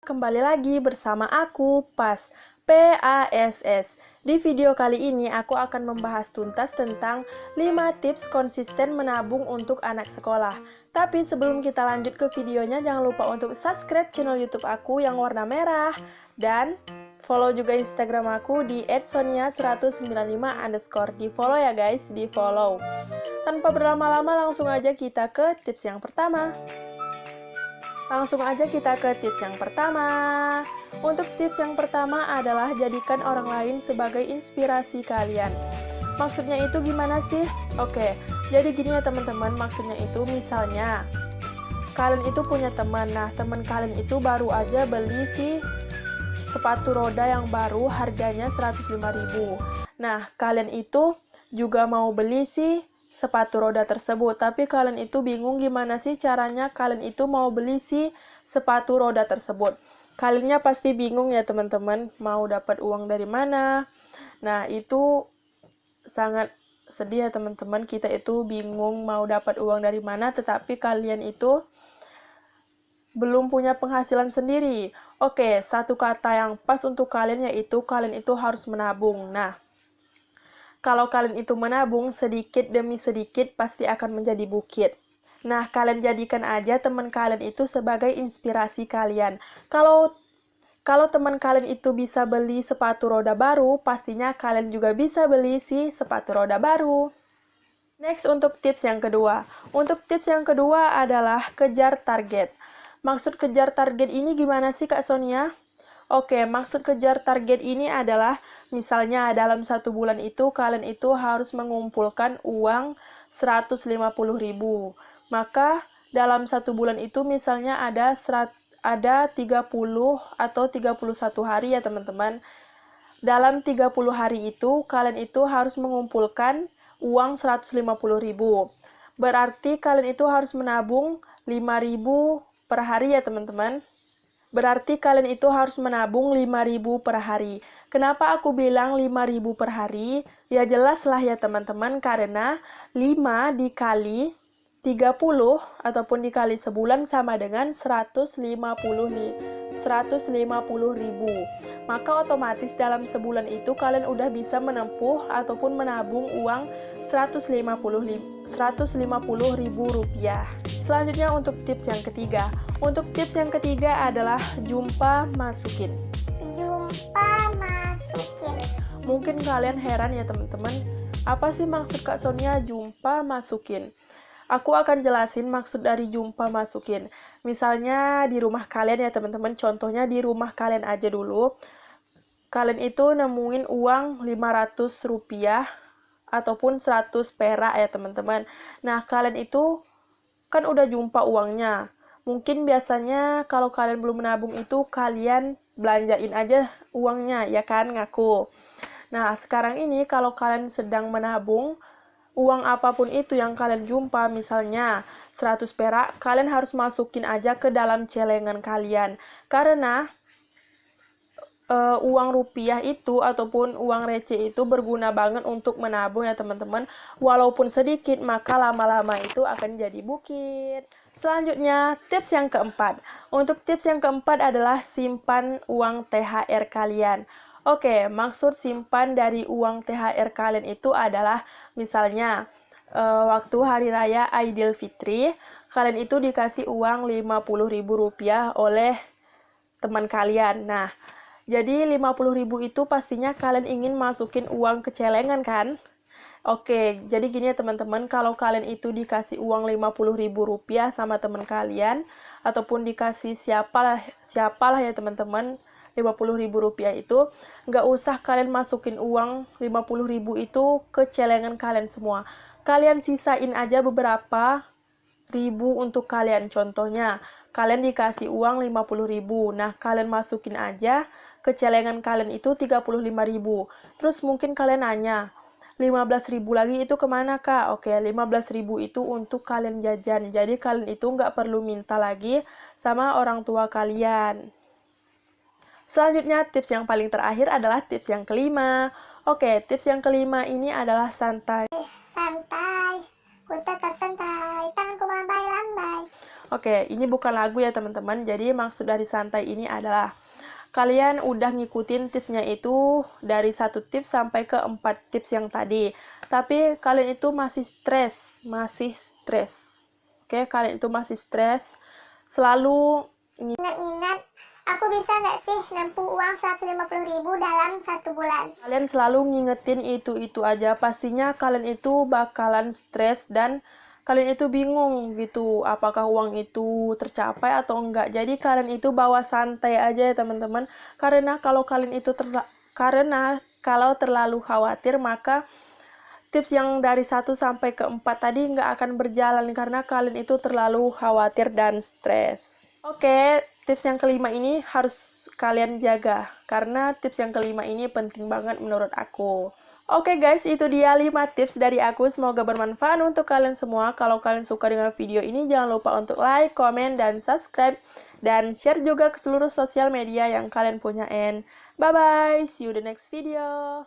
Kembali lagi bersama aku, PASS. Di video kali ini aku akan membahas tuntas tentang 5 tips konsisten menabung untuk anak sekolah. Tapi sebelum kita lanjut ke videonya, jangan lupa untuk subscribe channel YouTube aku yang warna merah dan follow juga Instagram aku di @sonia195_. Di follow ya guys, di follow. Tanpa berlama-lama langsung aja kita ke tips yang pertama. Untuk tips yang pertama adalah jadikan orang lain sebagai inspirasi kalian. Maksudnya itu gimana sih? Oke, jadi gini ya teman-teman, maksudnya itu misalnya kalian itu punya teman, nah teman kalian itu baru aja beli sepatu roda yang baru harganya 105.000. Nah, kalian itu juga mau beli sepatu roda tersebut, tapi kalian itu bingung gimana sih caranya kalian itu mau beli sepatu roda tersebut. Kaliannya pasti bingung ya teman-teman, mau dapat uang dari mana. Nah, itu sangat sedih ya teman-teman, kita itu bingung mau dapat uang dari mana, tetapi kalian itu belum punya penghasilan sendiri. Oke, satu kata yang pas untuk kalian yaitu kalian itu harus menabung. Nah, kalau kalian itu menabung sedikit demi sedikit pasti akan menjadi bukit. Nah, kalian jadikan aja teman kalian itu sebagai inspirasi kalian. Kalau teman kalian itu bisa beli sepatu roda baru, pastinya kalian juga bisa beli sepatu roda baru. Next, untuk tips yang kedua. Untuk tips yang kedua adalah kejar target. Maksud kejar target ini gimana sih Kak Sonia? Oke, maksud kejar target ini adalah misalnya dalam 1 bulan itu kalian itu harus mengumpulkan uang 150.000. Maka dalam 1 bulan itu misalnya ada 30 atau 31 hari ya teman-teman. Dalam 30 hari itu kalian itu harus mengumpulkan uang 150.000. Berarti kalian itu harus menabung 5.000 per hari ya teman-teman. Berarti kalian itu harus menabung 5.000 per hari. Kenapa aku bilang 5.000 per hari? Ya jelas lah ya teman-teman, karena 5 dikali 30 ataupun dikali sebulan sama dengan 150.000. Maka otomatis dalam sebulan itu kalian udah bisa menempuh ataupun menabung uang 150.000 rupiah. Selanjutnya untuk tips yang ketiga. Untuk tips yang ketiga adalah jumpa masukin. Mungkin kalian heran ya teman-teman, apa sih maksud Kak Sonia jumpa masukin? Aku akan jelasin maksud dari jumpa masukin. Misalnya di rumah kalian ya teman-teman, contohnya di rumah kalian aja dulu. Kalian itu nemuin uang 500 rupiah ataupun 100 perak ya teman-teman. Nah, kalian itu kan udah jumpa uangnya. Mungkin biasanya kalau kalian belum menabung itu kalian belanjain aja uangnya, ya kan, ngaku. Nah, sekarang ini kalau kalian sedang menabung, uang apapun itu yang kalian jumpa, misalnya 100 perak, kalian harus masukin aja ke dalam celengan kalian. Karena uang rupiah itu ataupun uang receh itu berguna banget untuk menabung ya teman-teman. Walaupun sedikit, maka lama-lama itu akan jadi bukit. Selanjutnya, tips yang keempat. Untuk tips yang keempat adalah simpan uang THR kalian. Oke, maksud simpan dari uang THR kalian itu adalah misalnya waktu hari raya Idul Fitri, kalian itu dikasih uang 50.000 rupiah oleh teman kalian. Nah, jadi 50.000 itu pastinya kalian ingin masukin uang ke celengan kan? Oke, jadi gini ya teman-teman, kalau kalian itu dikasih uang 50.000 rupiah sama teman kalian, ataupun dikasih siapalah ya teman-teman, 50.000 rupiah itu, nggak usah kalian masukin uang 50.000 itu ke celengan kalian semua. Kalian sisain aja beberapa ribu untuk kalian. Contohnya, kalian dikasih uang 50.000. Nah, kalian masukin aja ke celengan kalian itu 35.000. Terus mungkin kalian nanya, 15.000 lagi itu kemana Kak? Oke, 15.000 itu untuk kalian jajan. Jadi kalian itu nggak perlu minta lagi sama orang tua kalian. Selanjutnya, tips yang paling terakhir adalah tips yang kelima. Oke, tips yang kelima ini adalah santai. Santai, ku tetap santai, tanganku melambai-lambai. Oke, ini bukan lagu ya teman-teman. Jadi maksud dari santai ini adalah kalian udah ngikutin tipsnya itu dari 1 tips sampai ke 4 tips yang tadi. Tapi kalian itu masih stres. Oke, kalian itu masih stres. Selalu ingat-ingat, aku bisa nggak sih nampung uang 150.000 dalam 1 bulan? Kalian selalu ngingetin itu aja. Pastinya kalian itu bakalan stres dan kalian itu bingung gitu, apakah uang itu tercapai atau enggak. Jadi kalian itu bawa santai aja ya teman-teman. Karena kalau terlalu khawatir, maka tips yang dari 1 sampai ke 4 tadi nggak akan berjalan karena kalian itu terlalu khawatir dan stres. Oke, tips yang kelima ini harus kalian jaga karena tips yang kelima ini penting banget menurut aku. Oke guys, itu dia 5 tips dari aku. Semoga bermanfaat untuk kalian semua. Kalau kalian suka dengan video ini, jangan lupa untuk like, komen, dan subscribe. Dan share juga ke seluruh sosial media yang kalian punyain. Bye-bye, see you the next video.